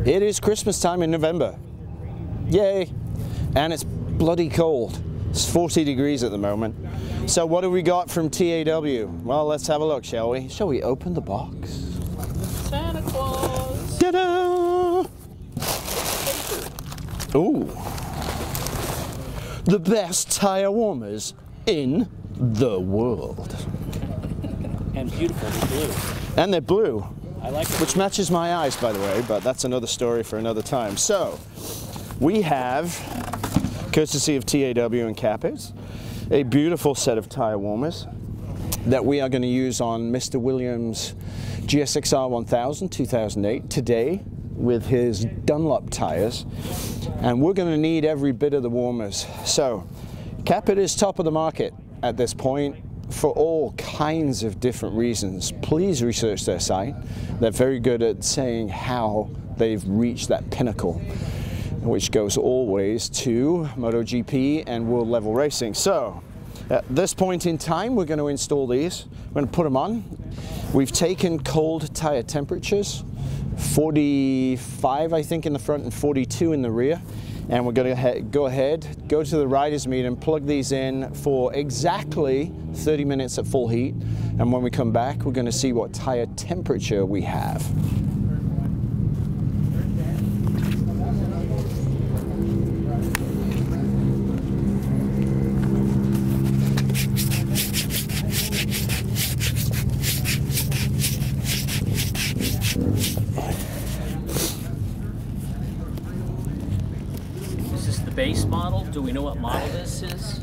It is Christmas time in November. Yay! And it's bloody cold. It's 40 degrees at the moment. So what have we got from TAW? Well, let's have a look, shall we? Shall we open the box? Santa Claus! Ta-da! Ooh. The best tire warmers in the world. And beautiful, they're blue. And they're blue. I like it. Which matches my eyes, by the way, but that's another story for another time. So, we have, courtesy of TAW and Capit, a beautiful set of tire warmers that we are going to use on Mr. Williams' GSX-R 1000 2008 today with his Dunlop tires, and we're going to need every bit of the warmers. So, Capit is top of the market at this point for all kinds of different reasons. Please research their site. They're very good at saying how they've reached that pinnacle, which goes always to MotoGP and world level racing. So at this point in time, we're going to install these. We're going to put them on. We've taken cold tire temperatures, 45 I think in the front and 42 in the rear, and we're going to go to the riders meet and plug these in for exactly 30 minutes at full heat, and when we come back we're going to see what tire temperature we have. Base model? Do we know what model this is?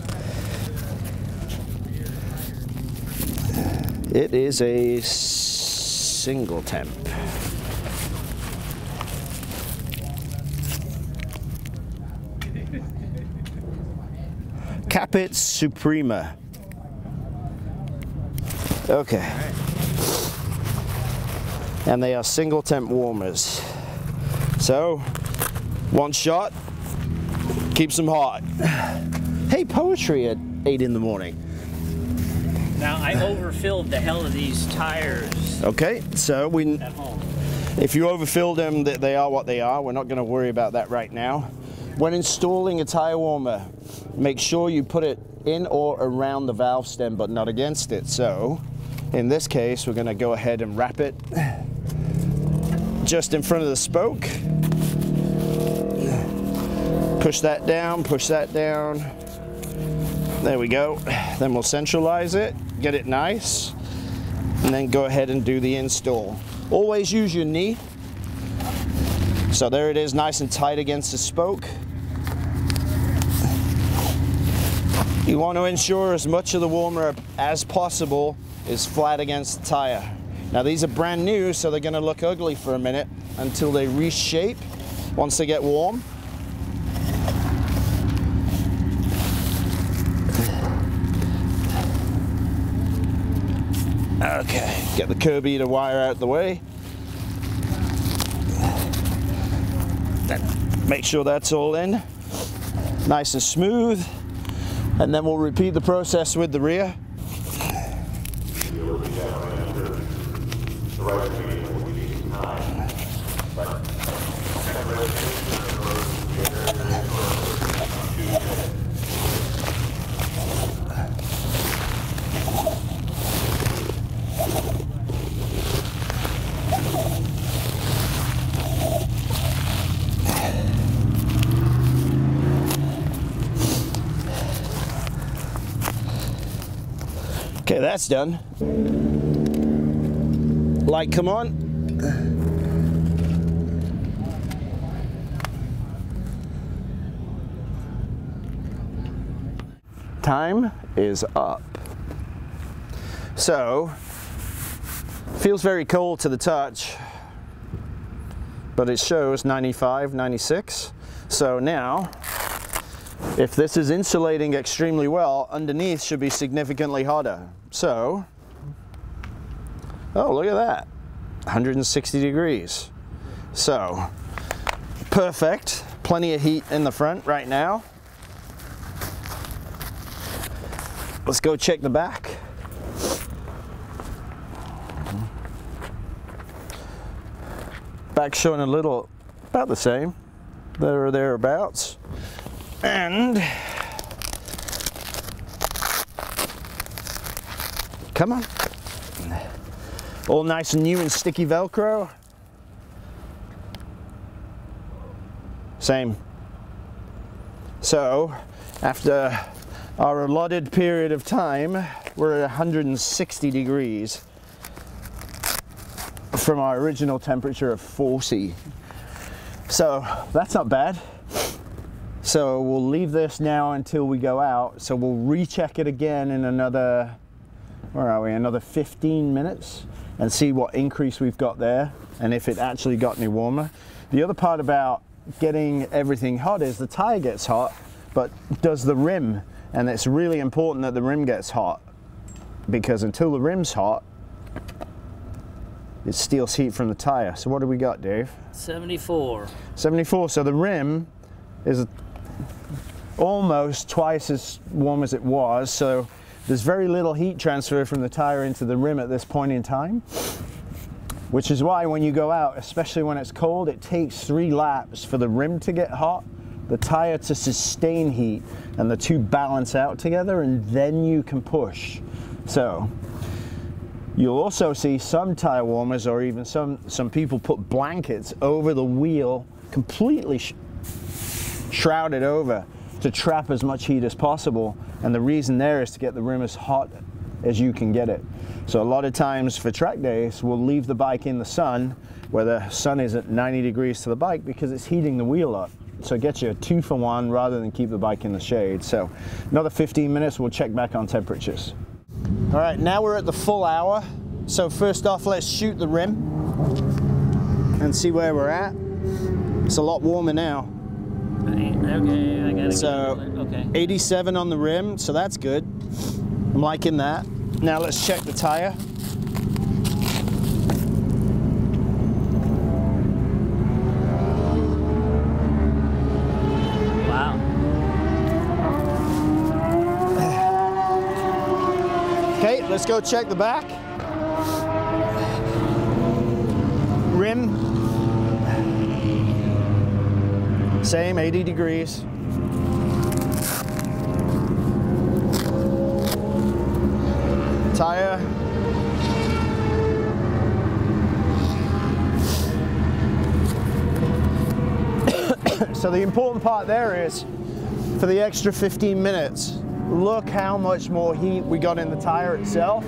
It is a single temp. Capit Suprema. Okay. And they are single temp warmers. So, one shot. Keeps them hot. Hey, poetry at 8 in the morning. Now, I overfilled the hell of these tires. Okay, so at home. If you overfilled them, they are what they are. We're not going to worry about that right now. When installing a tire warmer, make sure you put it in or around the valve stem, but not against it. So, in this case, we're going to go ahead and wrap it just in front of the spoke. Push that down, push that down. There we go. Then we'll centralize it, get it nice, and then go ahead and do the install. Always use your knee. So there it is, nice and tight against the spoke. You want to ensure as much of the warmer as possible is flat against the tire. Now these are brand new, so they're going to look ugly for a minute until they reshape once they get warm. Okay, get the curb eater wire out the way. Then make sure that's all in, nice and smooth, and then we'll repeat the process with the rear. Okay, that's done. Light, come on. Time is up. So, feels very cold to the touch, but it shows 95, 96. So now, if this is insulating extremely well, underneath should be significantly hotter. So, oh, look at that, 160 degrees. So, perfect, plenty of heat in the front right now. Let's go check the back. Back showing a little about the same, there or thereabouts. And come on, all nice and new and sticky Velcro. Same. So after our allotted period of time, we're at 160 degrees from our original temperature of 40. So that's not bad. So we'll leave this now until we go out. So we'll recheck it again in another, where are we, another 15 minutes and see what increase we've got there and if it actually got any warmer. The other part about getting everything hot is the tire gets hot, but does the rim, and it's really important that the rim gets hot, because until the rim's hot, it steals heat from the tire. So what do we got, Dave? 74. 74, so the rim is almost twice as warm as it was, so there's very little heat transfer from the tire into the rim at this point in time. Which is why when you go out, especially when it's cold, it takes 3 laps for the rim to get hot, the tire to sustain heat, and the two balance out together, and then you can push. So you'll also see some tire warmers, or even some people put blankets over the wheel, completely shrouded over, to trap as much heat as possible. And the reason there is to get the rim as hot as you can get it. So a lot of times for track days, we'll leave the bike in the sun where the sun is at 90 degrees to the bike, because it's heating the wheel up. So it gets you a 2-for-1 rather than keep the bike in the shade. So another 15 minutes, we'll check back on temperatures. All right, now we're at the full hour. So first off, let's shoot the rim and see where we're at. It's a lot warmer now. Okay, I got it. So okay. 87 on the rim, so that's good. I'm liking that. Now let's check the tire. Wow. Okay, let's go check the back. Rim. Same, 80 degrees. Tire. So the important part there is, for the extra 15 minutes, look how much more heat we got in the tire itself,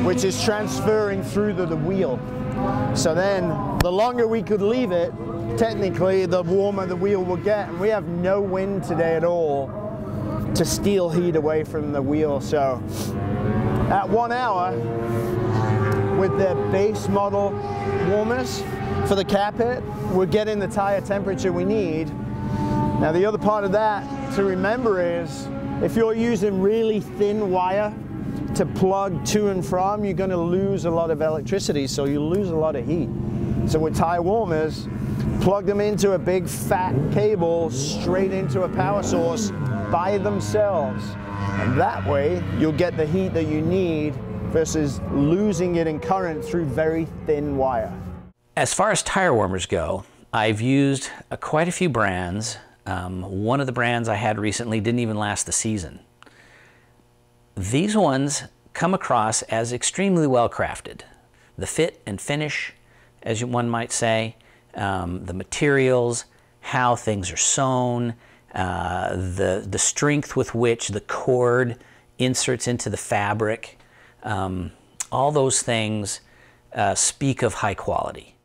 which is transferring through the wheel. So then, the longer we could leave it, technically the warmer the wheel will get, and we have no wind today at all to steal heat away from the wheel. So at 1 hour, with the base model warmers for the Capit, we're getting the tire temperature we need. Now the other part of that to remember is, if you're using really thin wire to plug to and from, you're going to lose a lot of electricity, so you lose a lot of heat. So with tire warmers, plug them into a big fat cable straight into a power source by themselves, and that way you'll get the heat that you need versus losing it in current through very thin wire. As far as tire warmers go, I've used quite a few brands. One of the brands I had recently didn't even last the season. These ones come across as extremely well crafted. The fit and finish, as one might say, the materials, how things are sewn, the strength with which the cord inserts into the fabric, all those things speak of high quality.